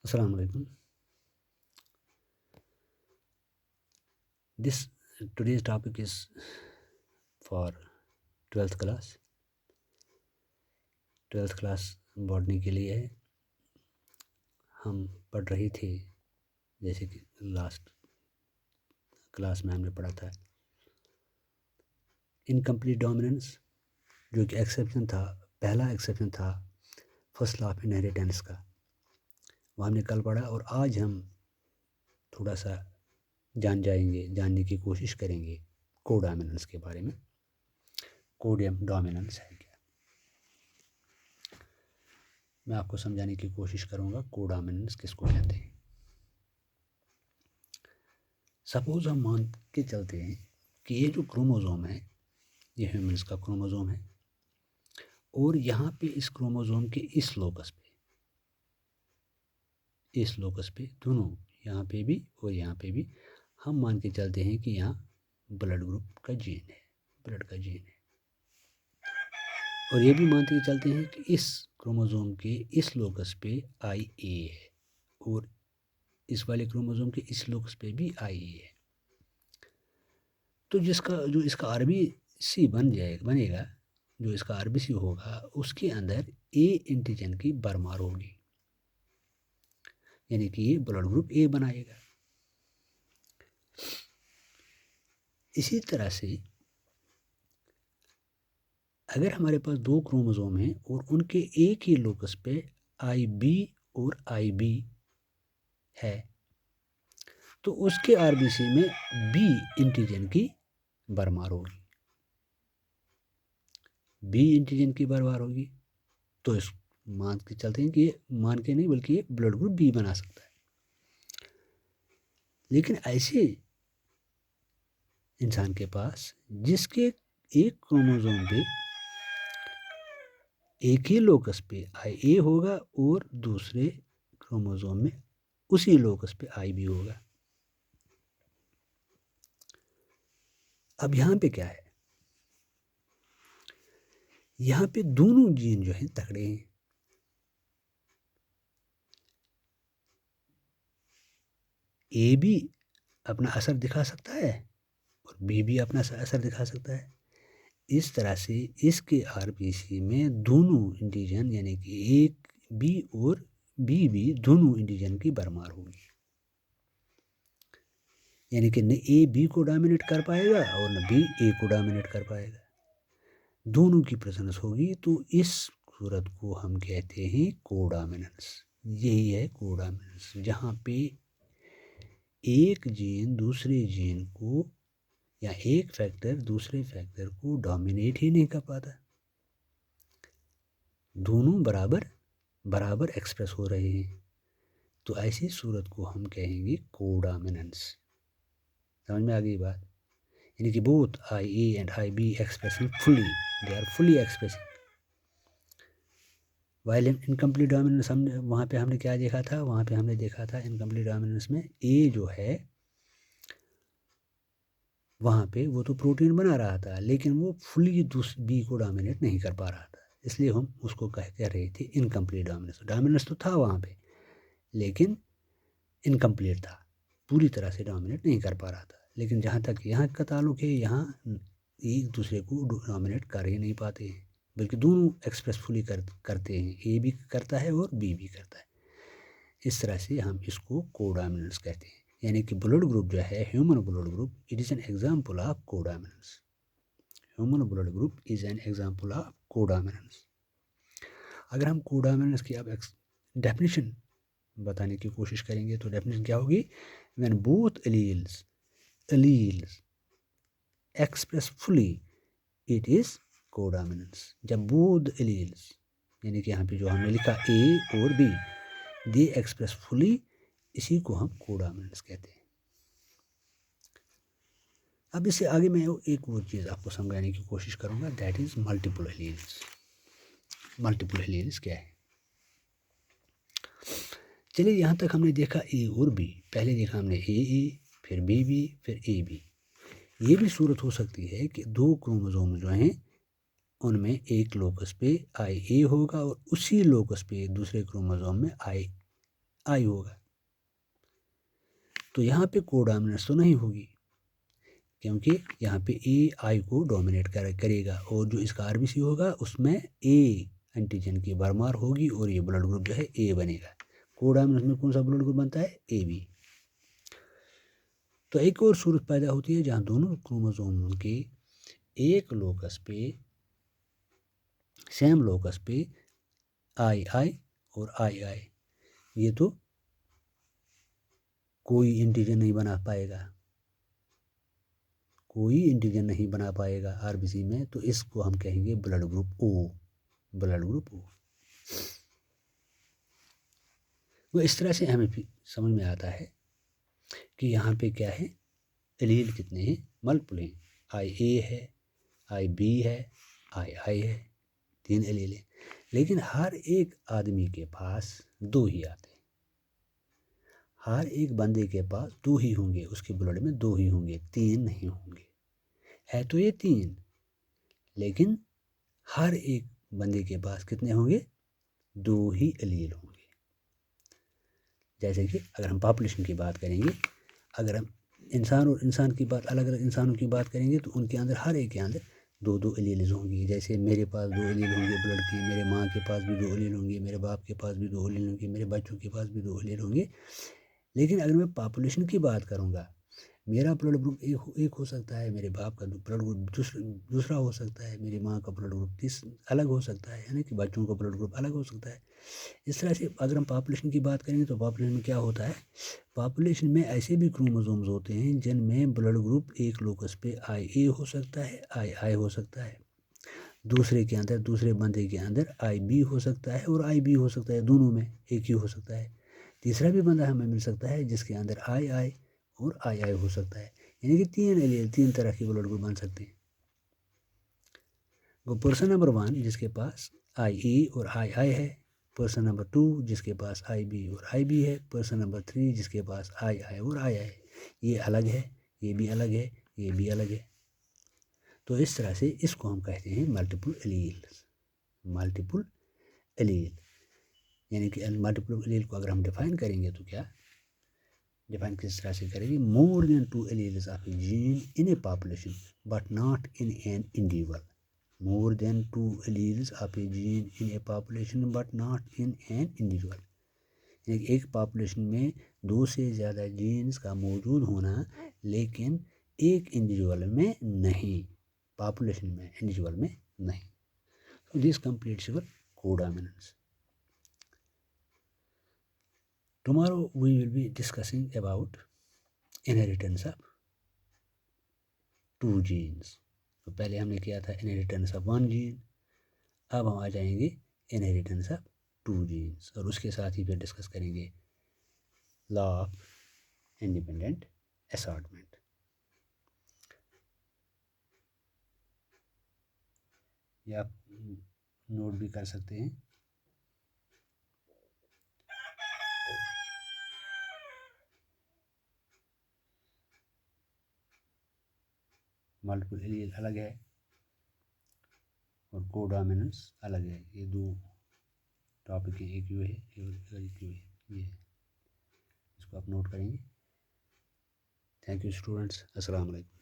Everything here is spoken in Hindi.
Assalamu alaikum. Today's topic is for 12th class. 12th class botany के लिए है। हम पढ़ रही थी जैसे कि लास्ट क्लास में हमने पढ़ा था इनकम्प्लीट डोमिनेंस, जो कि एक्सेप्शन था, पहला एक्सेप्शन था फर्स्ट लॉ ऑफ इनहेरिटेंस का, वो हमने कल पढ़ा। और आज हम थोड़ा सा जानने की कोशिश करेंगे कोडोमिनेंस के बारे में। कोडोमिनेंस है क्या, मैं आपको समझाने की कोशिश करूंगा कोडोमिनेंस किसको कहते हैं। सपोज हम मान के चलते हैं कि ये जो क्रोमोसोम है ये ह्यूमन्स का क्रोमोसोम है, और यहाँ पे इस क्रोमोसोम के इस लोकस पे दोनों, यहाँ पे भी और यहाँ पे भी, हम मान के चलते हैं कि यहाँ ब्लड ग्रुप का जीन है, ब्लड का जीन है। और ये भी मानते के चलते हैं कि इस क्रोमोसोम के इस लोकस पे IA है, और इस वाले क्रोमोसोम के इस लोकस पे भी IA है। तो जो इसका RBC बनेगा, जो इसका RBC होगा, उसके अंदर A एंटीजन की भरमार होगी, यानी कि ये ब्लड ग्रुप A बनाएगा। इसी तरह से अगर हमारे पास दो क्रोमोसोम हैं और उनके एक ही लोकस पे IB और IB है, तो उसके RBC में B एंटीजन की भरमार होगी, B एंटीजन की भरमार होगी। तो इस मान के चलते हैं कि ये, मान के नहीं बल्कि ये ब्लड ग्रुप B बना सकता है। लेकिन ऐसे इंसान के पास जिसके एक क्रोमोसोम पे एक ही लोकस पे IA होगा और दूसरे क्रोमोसोम में उसी लोकस पे IB होगा। अब यहाँ पे क्या है, यहाँ पे दोनों जीन जो हैं तगड़े हैं। A भी अपना असर दिखा सकता है और B भी अपना असर दिखा सकता है। इस तरह से इसके RBC में दोनों इंटीजन, यानी कि एक B और B भी दोनों इंटीजन की भरमार होगी, यानी कि न A B को डोमिनेट कर पाएगा और न B A को डोमिनेट कर पाएगा, दोनों की प्रेजेंस होगी। तो इस सूरत को हम कहते हैं कोडोमिनेंस। यही है कोडोमिनेंस, जहाँ पे एक जीन दूसरे जीन को या एक फैक्टर दूसरे फैक्टर को डोमिनेट ही नहीं कर पाता, दोनों बराबर एक्सप्रेस हो रहे हैं। तो ऐसी सूरत को हम कहेंगे कोडोमिनेंस। समझ में आ गई बात, यानी कि both IA and IB expressing fully, they are fully expressing. While incomplete dominance हमने वहाँ पे हमने क्या देखा था, वहाँ पे हमने देखा था इनकम्प्लीट डोमिनेंस में A जो है वहाँ पे वो तो प्रोटीन बना रहा था, लेकिन वो फुली B को डोमिनेट नहीं कर पा रहा था, इसलिए हम उसको कह रहे थे इनकम्प्लीट डोमिनेंस। डोमिनेंस तो था वहाँ पे, लेकिन इनकम्प्लीट था, पूरी तरह से डोमिनेट नहीं कर पा रहा था। लेकिन जहाँ तक यहाँ का ताल्लुक है, यहाँ एक दूसरे को डोमिनेट कर ही नहीं पाते हैं, बल्कि दोनों एक्सप्रेसफुली करते हैं, A भी करता है और B भी करता है। इस तरह से हम इसको कोडोमिनेंस कहते हैं, यानी कि ब्लड ग्रुप जो है human blood group, it is an example of codominance. Human blood group is an example of codominance. अगर हम कोडोमिनेंस की अब डेफिनेशन बताने की कोशिश करेंगे तो डेफिनेशन क्या होगी, when both alleles express fully it is codominance. जब बोथ एलील्स, यानी कि यहाँ पे जो हमने लिखा A और B, दे एक्सप्रेस फुली, इसी को हम कोडोमिनेंस कहते हैं। अब इससे आगे मैं एक और चीज़ आपको समझाने की कोशिश करूँगा, that is multiple alleles. Multiple alleles क्या है, चलिए यहाँ तक हमने देखा A और B, पहले देखा हमने AA, फिर BB, फिर AB। ये भी सूरत हो सकती है कि दो क्रोमोसोम जो हैं उनमें एक लोकस पे IA होगा और उसी लोकस पे दूसरे क्रोमोसोम में आई होगा। तो यहाँ पे को डोमिनेंस तो नहीं होगी, क्योंकि यहाँ पे ए आई को डोमिनेट करेगा, और जो इसका आरबीसी होगा उसमें ए एंटीजन की भरमार होगी और ये ब्लड ग्रुप जो है ए बनेगा। को डोमिनेंस में कौन सा ब्लड ग्रुप बनता है? A B. तो एक और सूरत पैदा होती है जहाँ दोनों क्रोमोसोम के एक लोकस पे, सेम लोकस पे आई आई और आई आई, ये तो कोई एंटीजन नहीं बना पाएगा, कोई एंटीजन नहीं बना पाएगा आरबीसी में, तो इसको हम कहेंगे blood group O, blood group O. वो इस तरह से हमें समझ में आता है कि यहाँ पे क्या है, एलील कितने हैं? मल्टीपल हैं। आई ए है, आई बी है, आई है, 3 एलील हैं। लेकिन हर एक आदमी के पास 2 ही आते हैं, हर एक बंदे के पास 2 ही होंगे, उसके ब्लड में 2 ही होंगे, 3 नहीं होंगे। है तो ये 3, लेकिन हर एक बंदे के पास कितने होंगे? 2 ही एलील होंगे। जैसे कि अगर हम पॉपुलेशन की बात करेंगे, अगर हम इंसान और इंसान की बात, अलग अलग इंसानों की बात करेंगे, तो उनके अंदर हर एक के अंदर 2-2 एलील्स होंगी। जैसे मेरे पास 2 एलील होंगे ब्लड की, मेरे माँ के पास भी 2 एलील होंगे, मेरे बाप के पास भी 2 एलील होंगे, मेरे बच्चों के पास भी 2 एलील होंगे। लेकिन अगर मैं पॉपुलेशन की बात करूँगा, मेरा ब्लड ग्रुप एक हो सकता है, मेरे बाप का ब्लड ग्रुप दूसरा हो सकता है, मेरी माँ का ब्लड ग्रुप अलग हो सकता है, यानी कि बच्चों का ब्लड ग्रुप अलग हो सकता है। इस तरह से अगर हम पॉपुलेशन की बात करेंगे, तो पॉपुलेशन में क्या होता है, पॉपुलेशन में ऐसे भी क्रोमोसोम्स होते हैं जिनमें ब्लड ग्रुप एक लोकस पे आई ए हो सकता है, आई हो सकता है, दूसरे के अंदर, दूसरे बंदे के अंदर आई बी हो सकता है और आई बी हो सकता है, दोनों में एक ही हो सकता है। तीसरा भी बंदा हमें मिल सकता है जिसके अंदर आई और आई हो सकता है, यानी कि 3 एलील, 3 तरह के ब्लड ग्रुप बन सकते हैं। वो पर्सन नंबर 1 जिसके पास आई ए और आई है, पर्सन नंबर 2 जिसके पास आई बी और आई बी है, पर्सन नंबर 3 जिसके पास आई और आई है। ये अलग है, ये भी अलग है, ये भी अलग है। तो इस तरह से इसको हम कहते हैं मल्टीपल एलील। मल्टीपल एलील यानी कि मल्टीपल एलील को अगर हम डिफाइन करेंगे तो क्या डिफाइन किस तरह से करेंगे? More than 2 alleles of A gene in A population but not in an individual. More than 2 alleles of A gene in A population but not in an individual. एक पॉपुलेशन में 2 से ज़्यादा जीन्स का मौजूद होना, लेकिन एक इंडिविजुअल में नहीं, पॉपुलेशन में, इंडिविजुअल में नहीं। So this completes your codominance. Tomorrow we will be discussing about inheritance of 2 genes. तो पहले हमने किया था inheritance of 1 gene, अब हम आ जाएंगे inheritance of 2 genes, और उसके साथ ही फिर डिस्कस करेंगे लॉ ऑफ इंडिपेंडेंट असॉर्टमेंट। ये आप नोट भी कर सकते हैं। मल्टीपल एलील अलग है और कोडोमिनेंस अलग है। ये 2 टॉपिक हैं, एक यू है एक यू है, ये है, इसको आप नोट करेंगे। थैंक यू स्टूडेंट्स, अस्सलाम वालेकुम।